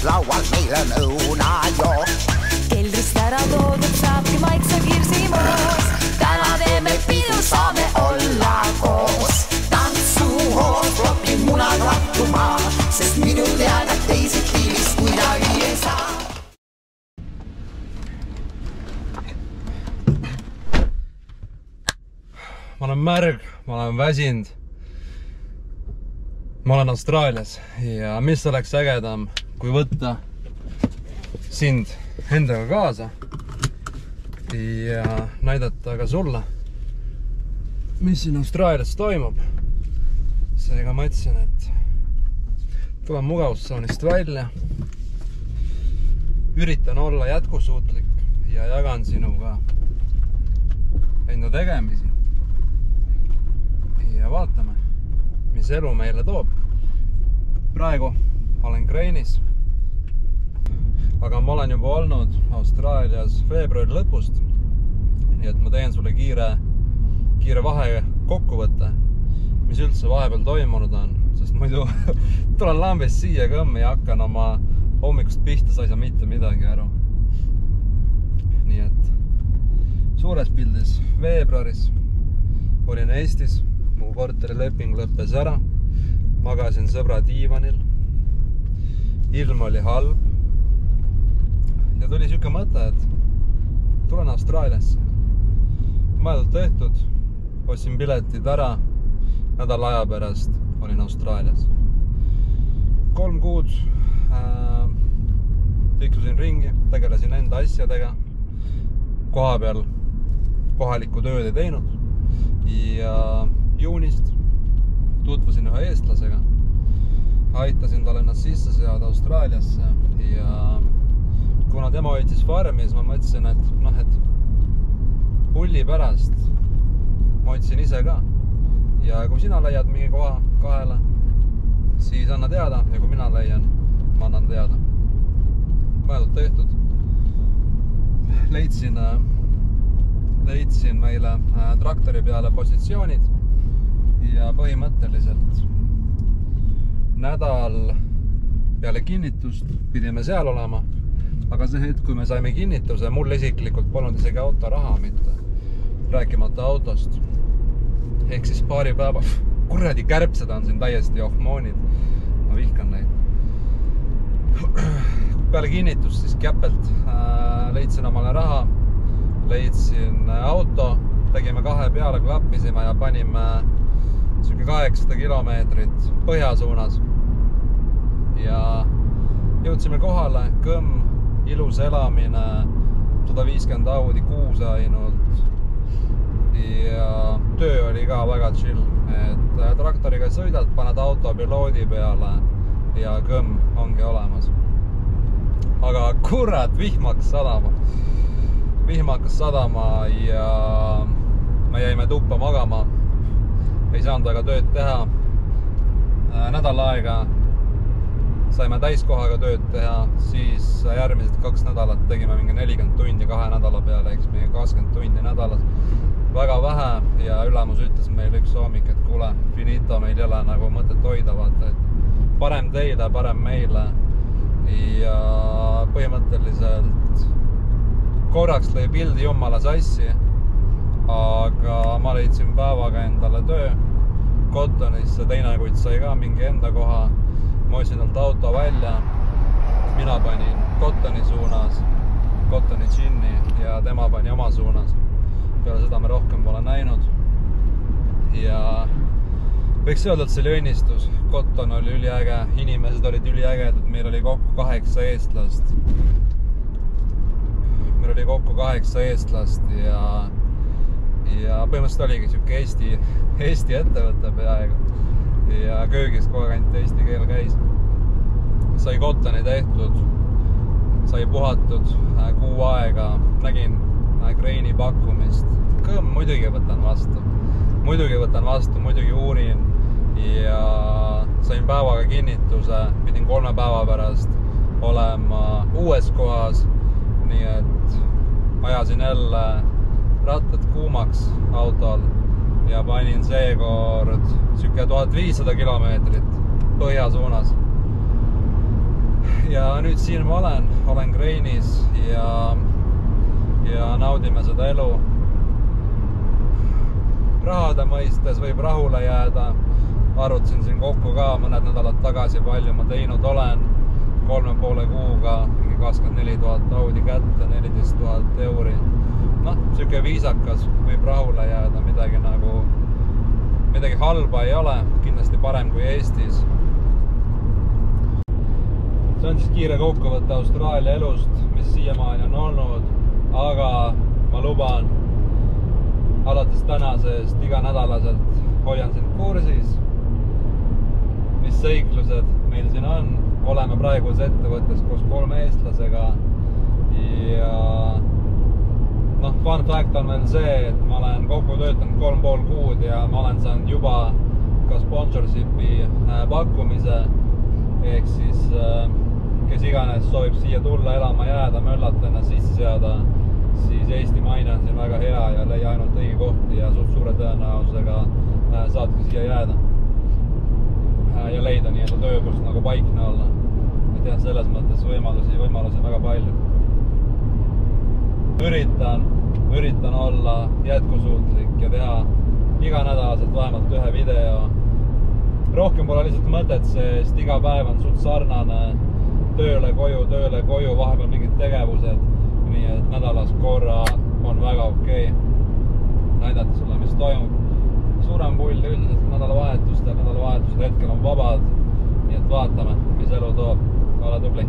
Laual meil on õunajook. Keldrist ära toodud saabki maitsev hirsimoos. Täna teeme pidu, saame olla koos. Tantsuhoos plopi munad rattuma, sest minu teada teisiti vist kuidagi ei saa. Ma olen märg, ma olen väsinud. Ma olen Austraalias ja mis oleks ägedam kui võtta sind endaga kaasa ja näidata ka sulle, mis siin Austraalias toimub. Seega ma ütlesin, et tulen mugavustsoonist välja, üritan olla jätkusuutlik ja jagan sinuga enda tegemisi ja vaatame, mis elu meile toob. Praegu olen Grainis, aga ma olen juba olnud Austraalias veebruari lõpust, nii et ma teen sulle kiire vahe kokkuvõtte, mis üldse vahepeal toimunud on, sest muidu tulen lambist siia kõmmi ja hakkan oma hommikust pihta, sa ei saa mitte midagi aru. Nii et suures pildis veebruaris olin Eestis, mu korterileping lõppes ära, magasin sõbra diivanil, ilm oli halb ja tuli siuke mõte, et tulen Austraaliasse. Mõeldud tehtud, ostsin piletid ära, nädala aja pärast olin Austraalias. 3 kuud tiksusin ringi, tegelesin enda asjadega, koha peal kohalikku tööd ei teinud ja juunist tutvusin ühe eestlasega. Aitasin tal ennast sisse seada Austraaliasse ja kuna tema hoidis farmi, siis ma mõtlesin, et pulli pärast ma hoidsin ise ka. Ja kui sina leiad mingi koha kahele, siis anna teada ja kui mina leian, ma annan teada. Mõeldud tehtud. Leidsin meile traktori peale positsioonid ja põhimõtteliselt nädal peale kinnitust pidime seal olema, aga see hetk, kui me saime kinnituse, mul isiklikult polnud isegi autoraha mitte, rääkimata autost. Ehk siis paari päeva, kuradi kärbsed on siin täiesti ohmoonid, ma vihkan neid. Peale kinnitust siis käpelt leidsin omale raha, leidsin auto, tegime 2 peale, klappisime ja panime 800 kilomeetrit põhja suunas ja jõudsime kohale, kõmm, ilus elamine, 150 Audi 6 ainult ja töö oli ka väga chill, et traktoriga sõidad, paned auto piloodi peale ja kõmm ongi olemas. Aga kurat, vihm hakkas sadama ja me jäime tuppa magama. Ei saanud aga tööd teha. Nädal aega saime täiskohaga tööd teha, siis järgmised 2 nädalat tegime mingi 40 tundi 2 nädala peale, eks mingi 20 tundi nädalas. Väga vähe ja ülemus ütles meil üks hommik, et kuule, finito, meil ei ole nagu mõtet hoida, vaata, et parem teile, parem meile. Ja põhimõtteliselt korraks lõi pildi jumala sassi, aga ma leidsin päevaga endale töö Cottonisse, teine kuid sai ka mingi enda koha. Ma hoidsin talt auto välja, mina panin Cottoni suunas, Cottoni džinni ja tema pani oma suunas. Peale seda me rohkem pole näinud ja võiks öelda, et see oli õnnistus. Cotton oli üliäge, inimesed olid üliägedad, meil oli kokku 8 eestlast. Meil oli kokku 8 eestlast ja põhimõtteliselt oligi siuke Eesti ettevõtte peaaegu ja köögis kogu aeg ainult eesti keel käis. Sai Cottoni tehtud, sai puhatud kuu aega, nägin Kreeni pakkumist. Muidugi võtan vastu, muidugi uurin ja sain päevaga kinnituse, pidin 3 päeva pärast olema uues kohas, nii et ajasin jälle rattad kuumaks autol ja panin seekord circa 1500 kilomeetrit põhja suunas. Ja nüüd siin ma olen Kreinis ja naudime seda elu. Rahade mõistes võib rahule jääda. Arvutasin siin kokku ka mõned nädalad tagasi, palju ma teinud olen. 3,5 kuuga 24 000 Audi kätte, 14 000 euri. Siuke viisakas võib rahule jääda, midagi halba ei ole, kindlasti parem kui Eestis. See on siis kiire kokkuvõte Austraalia elust, mis siiamaani on olnud, aga ma luban alates tänasest iganädalaselt hoian sind kursis, mis seiklused meil siin on. Oleme praeguses ettevõttes koos 3 eestlasega ja fun fact on veel see, et ma olen kokku töötanud 3,5 kuud ja ma olen saanud juba ka sponsorshipi pakkumise, ehk siis kes iganes soovib siia tulla, elama jääda, möllata ennast sisse seada, siis Eesti maine on siin väga hea ja leia ainult õige kohti ja suure tõenäosusega saadki siia jääda ja leida nii-enda töökust nagu paikne olla. Et jah, selles mõttes võimalusi väga palju. Üritan olla jätkusuutlik ja teha iganädalaselt vähemalt 1 video. Rohkem pole lihtsalt mõtet, sest iga päev on suht sarnane. Tööle, koju, vahepeal mingid tegevused. Nii et nädalas korra on väga okei. Näidata sulle, mis toimub. Suurem pull üldiselt nädalavahetustel hetkel on vabad. Nii et vaatame, mis elu toob. Ole tubli!